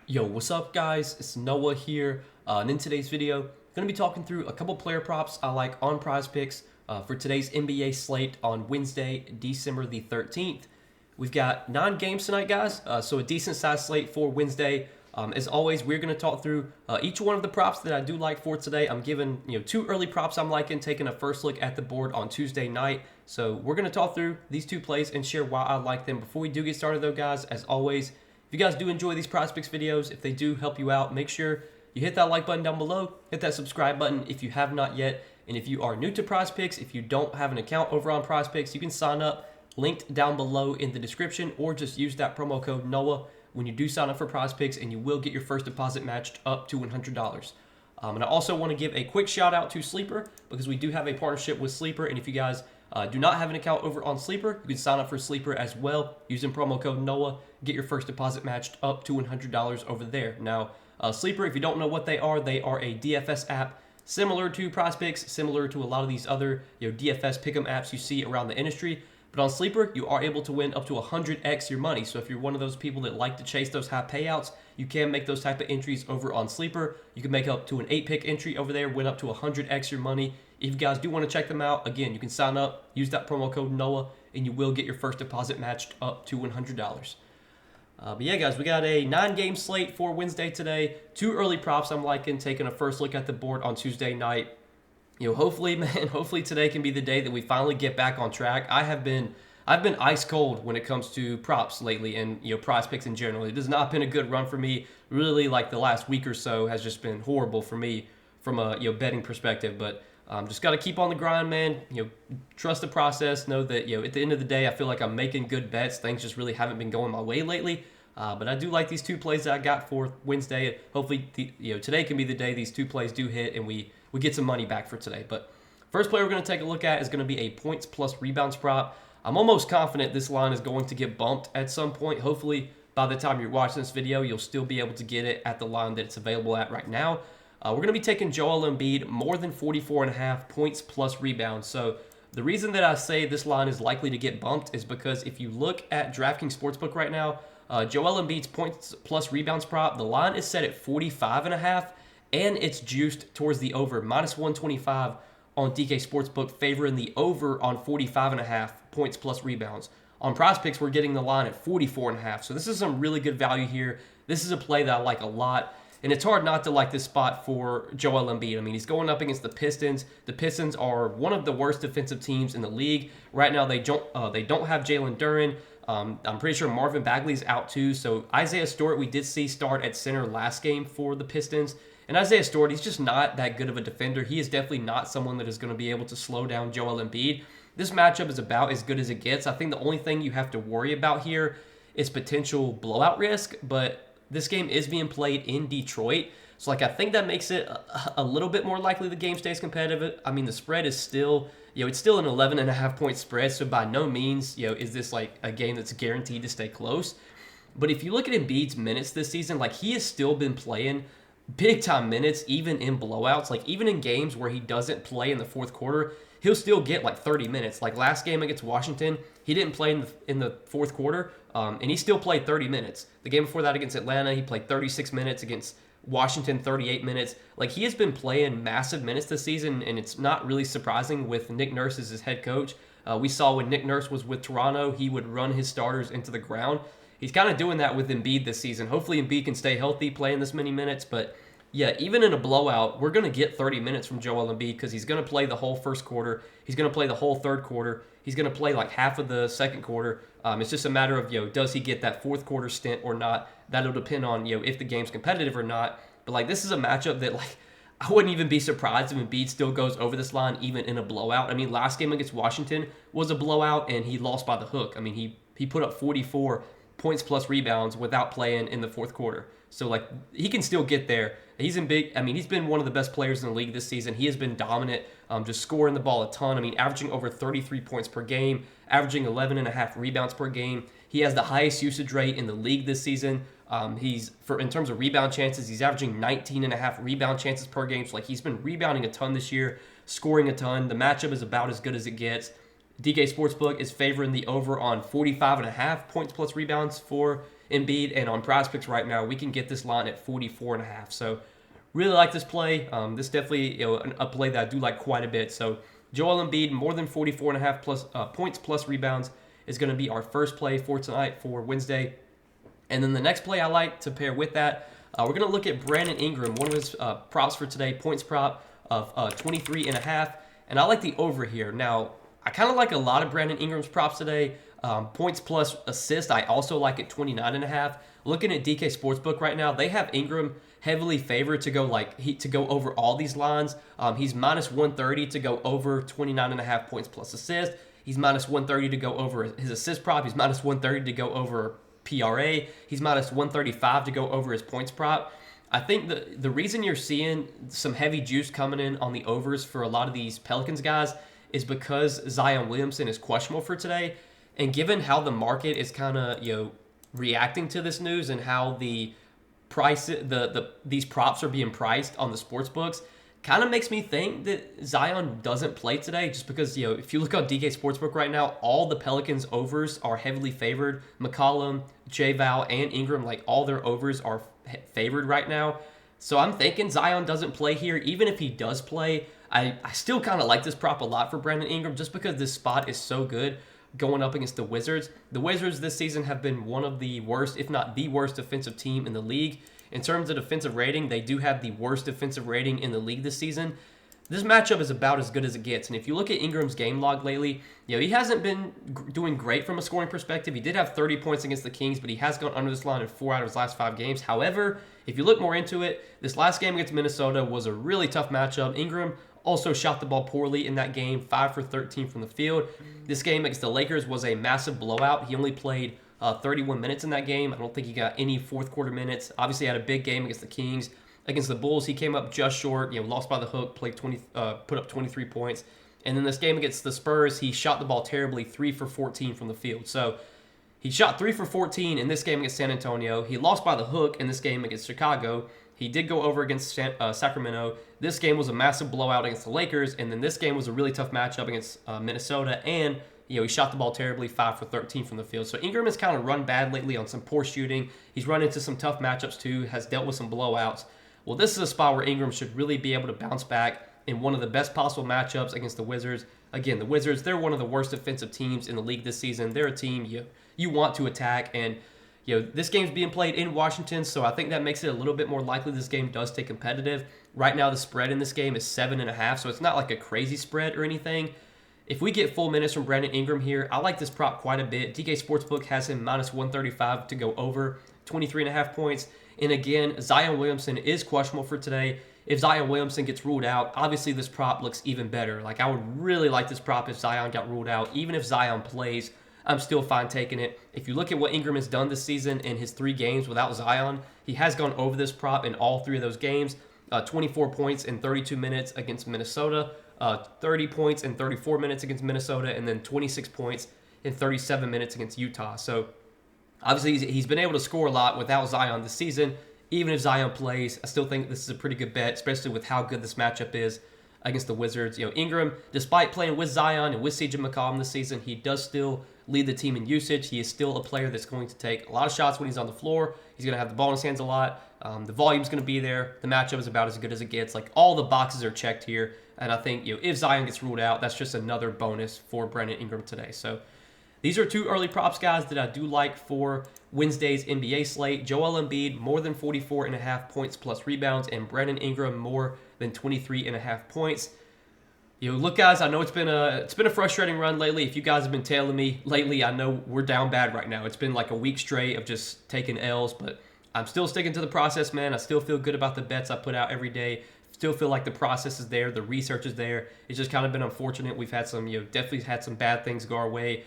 Yo, what's up, guys? It's Noah here, and in today's video, I'm going to be talking through a couple player props I like on Prizepicks for today's NBA slate on Wednesday, December the 13th. We've got 9 games tonight, guys, so a decent sized slate for Wednesday. As always, we're going to talk through each one of the props that I do like for today. I'm giving 2 early props I'm liking, taking a first look at the board on Tuesday night. So we're going to talk through these 2 plays and share why I like them. Before we do get started, though, guys, as always, if you guys do enjoy these Prizepicks videos, if they do help you out, make sure you hit that like button down below, hit that subscribe button if you have not yet. And if you are new to Prizepicks, if you don't have an account over on Prizepicks, you can sign up, linked down below in the description, or just use that promo code NOAH when you do sign up for Prizepicks, and you will get your first deposit matched up to $100. And I also want to give a quick shout out to Sleeper because we do have a partnership with Sleeper. And if you guys do not have an account over on Sleeper, you can sign up for Sleeper as well using promo code NOAH. Get your first deposit matched up to $100 over there. Now, Sleeper, if you don't know what they are a DFS app similar to Prizepicks, similar to a lot of these other DFS pick'em apps you see around the industry. But on Sleeper, you are able to win up to 100x your money. So if you're one of those people that like to chase those high payouts, you can make those type of entries over on Sleeper. You can make up to an 8-pick entry over there, win up to 100x your money. If you guys do want to check them out, again, you can sign up, use that promo code NOAH, and you will get your first deposit matched up to $100. But yeah, guys, we got a 9-game slate for Wednesday today. 2 early props I'm liking, taking a first look at the board on Tuesday night. Hopefully, man, hopefully today can be the day that we finally get back on track. I've been ice cold when it comes to props lately, and Prizepicks in general. It has not been a good run for me. Really, like the last week or so has just been horrible for me from a betting perspective. But just got to keep on the grind, man. Trust the process. Know that at the end of the day, I feel like I'm making good bets. Things just really haven't been going my way lately. But I do like these 2 plays that I got for Wednesday. Hopefully, today can be the day these 2 plays do hit, and we get some money back for today. But first play we're going to take a look at is going to be a points plus rebounds prop. I'm almost confident this line is going to get bumped at some point. Hopefully, by the time you're watching this video, you'll still be able to get it at the line that it's available at right now. We're going to be taking Joel Embiid more than 44.5 points plus rebounds. So the reason that I say this line is likely to get bumped is because if you look at DraftKings Sportsbook right now, Joel Embiid's points plus rebounds prop, the line is set at 45.5, and it's juiced towards the over, minus 125 on DK Sportsbook, favoring the over on 45.5 points plus rebounds. On Prizepicks, we're getting the line at 44.5, so this is some really good value here. This is a play that I like a lot. And it's hard not to like this spot for Joel Embiid. I mean, he's going up against the Pistons. The Pistons are one of the worst defensive teams in the league. Right now, they don't have Jalen Duren. I'm pretty sure Marvin Bagley's out too. So Isaiah Stewart, we did see start at center last game for the Pistons. And Isaiah Stewart, he's just not that good of a defender. He is definitely not someone that is going to be able to slow down Joel Embiid. This matchup is about as good as it gets. I think the only thing you have to worry about here is potential blowout risk, but this game is being played in Detroit. So, I think that makes it a little bit more likely the game stays competitive. I mean, the spread is still, it's still an 11.5 point spread. So, by no means, is this like a game that's guaranteed to stay close. But if you look at Embiid's minutes this season, he has still been playing big time minutes, even in blowouts. Even in games where he doesn't play in the fourth quarter, he'll still get 30 minutes. Last game against Washington, he didn't play in the fourth quarter, and he still played 30 minutes. The game before that against Atlanta, he played 36 minutes. Against Washington, 38 minutes. He has been playing massive minutes this season, and it's not really surprising with Nick Nurse as his head coach. We saw when Nick Nurse was with Toronto, he would run his starters into the ground. He's kind of doing that with Embiid this season. Hopefully Embiid can stay healthy playing this many minutes, but yeah, even in a blowout, we're going to get 30 minutes from Joel Embiid because he's going to play the whole first quarter. He's going to play the whole third quarter. He's going to play half of the second quarter. It's just a matter of, does he get that fourth quarter stint or not? That'll depend on, if the game's competitive or not. But, this is a matchup that, I wouldn't even be surprised if Embiid still goes over this line even in a blowout. I mean, last game against Washington was a blowout, and he lost by the hook. I mean, he put up 44 points plus rebounds without playing in the fourth quarter. So, he can still get there. He's been one of the best players in the league this season. He has been dominant, just scoring the ball a ton. I mean, averaging over 33 points per game, averaging 11.5 rebounds per game. He has the highest usage rate in the league this season. In terms of rebound chances, he's averaging 19.5 rebound chances per game. So, he's been rebounding a ton this year, scoring a ton. The matchup is about as good as it gets. DK Sportsbook is favoring the over on 45.5 points plus rebounds for Embiid, and on Prizepicks right now, we can get this line at 44.5. So really like this play. This definitely a play that I do like quite a bit. So Joel Embiid, more than 44.5 plus points plus rebounds is going to be our first play for tonight for Wednesday. And then the next play I like to pair with that, we're going to look at Brandon Ingram, one of his props for today, points prop of 23.5. And I like the over here. Now, I kind of like a lot of Brandon Ingram's props today. Points plus assist, I also like at 29.5. Looking at DK Sportsbook right now, they have Ingram heavily favored to go over all these lines. He's minus 130 to go over 29.5 points plus assist. He's minus 130 to go over his assist prop. He's minus 130 to go over PRA. He's minus 135 to go over his points prop. I think the reason you're seeing some heavy juice coming in on the overs for a lot of these Pelicans guys is because Zion Williamson is questionable for today. And given how the market is kind of reacting to this news and how the price these props are being priced on the sports books, kind of makes me think that Zion doesn't play today, just because if you look on DK Sportsbook right now, all the Pelicans overs are heavily favored. McCollum, J-Val, and Ingram, like all their overs are favored right now. So I'm thinking Zion doesn't play here. Even if he does play, I still kind of like this prop a lot for Brandon Ingram, just because this spot is so good going up against the Wizards. The Wizards this season have been one of the worst, if not the worst, defensive team in the league. In terms of defensive rating, they do have the worst defensive rating in the league this season. This matchup is about as good as it gets. And if you look at Ingram's game log lately, he hasn't been doing great from a scoring perspective. He did have 30 points against the Kings, but he has gone under this line in 4 out of his last 5 games. However, if you look more into it, this last game against Minnesota was a really tough matchup. Ingram also shot the ball poorly in that game, 5 for 13 from the field. This game against the Lakers was a massive blowout. He only played 31 minutes in that game. I don't think he got any fourth quarter minutes. Obviously, had a big game against the Kings. Against the Bulls, he came up just short. Lost by the hook. Put up 23 points. And then this game against the Spurs, he shot the ball terribly, 3 for 14 from the field. So he shot 3 for 14 in this game against San Antonio. He lost by the hook in this game against Chicago. He did go over against Sacramento. This game was a massive blowout against the Lakers, and then this game was a really tough matchup against Minnesota, and he shot the ball terribly, 5 for 13 from the field. So Ingram has kind of run bad lately on some poor shooting. He's run into some tough matchups too, has dealt with some blowouts. Well, this is a spot where Ingram should really be able to bounce back in one of the best possible matchups against the Wizards. Again, the Wizards, they're one of the worst defensive teams in the league this season. They're a team you want to attack, and this game's being played in Washington, so I think that makes it a little bit more likely this game does stay competitive. Right now, the spread in this game is 7.5, so it's not like a crazy spread or anything. If we get full minutes from Brandon Ingram here, I like this prop quite a bit. DK Sportsbook has him minus 135 to go over 23.5 points. And again, Zion Williamson is questionable for today. If Zion Williamson gets ruled out, obviously this prop looks even better. Like, I would really like this prop if Zion got ruled out. Even if Zion plays, I'm still fine taking it. If you look at what Ingram has done this season in his 3 games without Zion, he has gone over this prop in all 3 of those games. 24 points in 32 minutes against Minnesota, 30 points in 34 minutes against Minnesota, and then 26 points in 37 minutes against Utah. So obviously he's been able to score a lot without Zion this season. Even if Zion plays, I still think this is a pretty good bet, especially with how good this matchup is against the Wizards. Ingram, despite playing with Zion and with CJ McCollum this season, he does still lead the team in usage. He is still a player that's going to take a lot of shots when he's on the floor. He's going to have the ball in his hands a lot. The volume's going to be there. The matchup is about as good as it gets. Like, all the boxes are checked here. And I think if Zion gets ruled out, that's just another bonus for Brandon Ingram today. So these are 2 early props, guys, that I do like for Wednesday's NBA slate. Joel Embiid, more than 44.5 points plus rebounds, and Brandon Ingram, more than 23.5 points. Look, guys, I know it's been a frustrating run lately. If you guys have been tailing me lately, I know we're down bad right now. It's been like a week straight of just taking L's, but I'm still sticking to the process, man. I still feel good about the bets I put out every day. Still feel like the process is there, the research is there. It's just kind of been unfortunate. We've had some, definitely had some bad things go our way.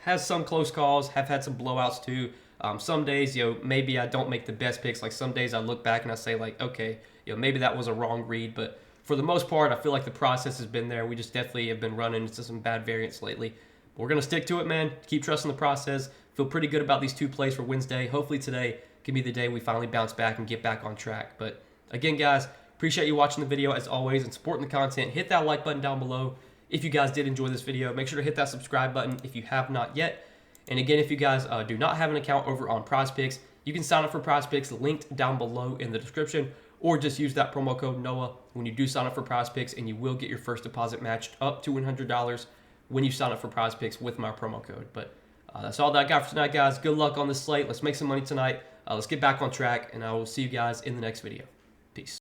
Has some close calls, have had some blowouts too. Some days, maybe I don't make the best picks. Like, some days I look back and I say, like, okay, maybe that was a wrong read. But for the most part, I feel like the process has been there. We just definitely have been running into some bad variants lately. But we're going to stick to it, man. Keep trusting the process. Feel pretty good about these 2 plays for Wednesday. Hopefully today can be the day we finally bounce back and get back on track. But again, guys, appreciate you watching the video as always and supporting the content. Hit that like button down below if you guys did enjoy this video. Make sure to hit that subscribe button if you have not yet. And again, if you guys do not have an account over on Prizepicks, you can sign up for Prizepicks, linked down below in the description, or just use that promo code NOAH when you do sign up for Prizepicks, and you will get your first deposit matched up to $100 when you sign up for Prizepicks with my promo code. But that's all that I got for tonight, guys. Good luck on this slate. Let's make some money tonight. Let's get back on track, and I will see you guys in the next video. Peace.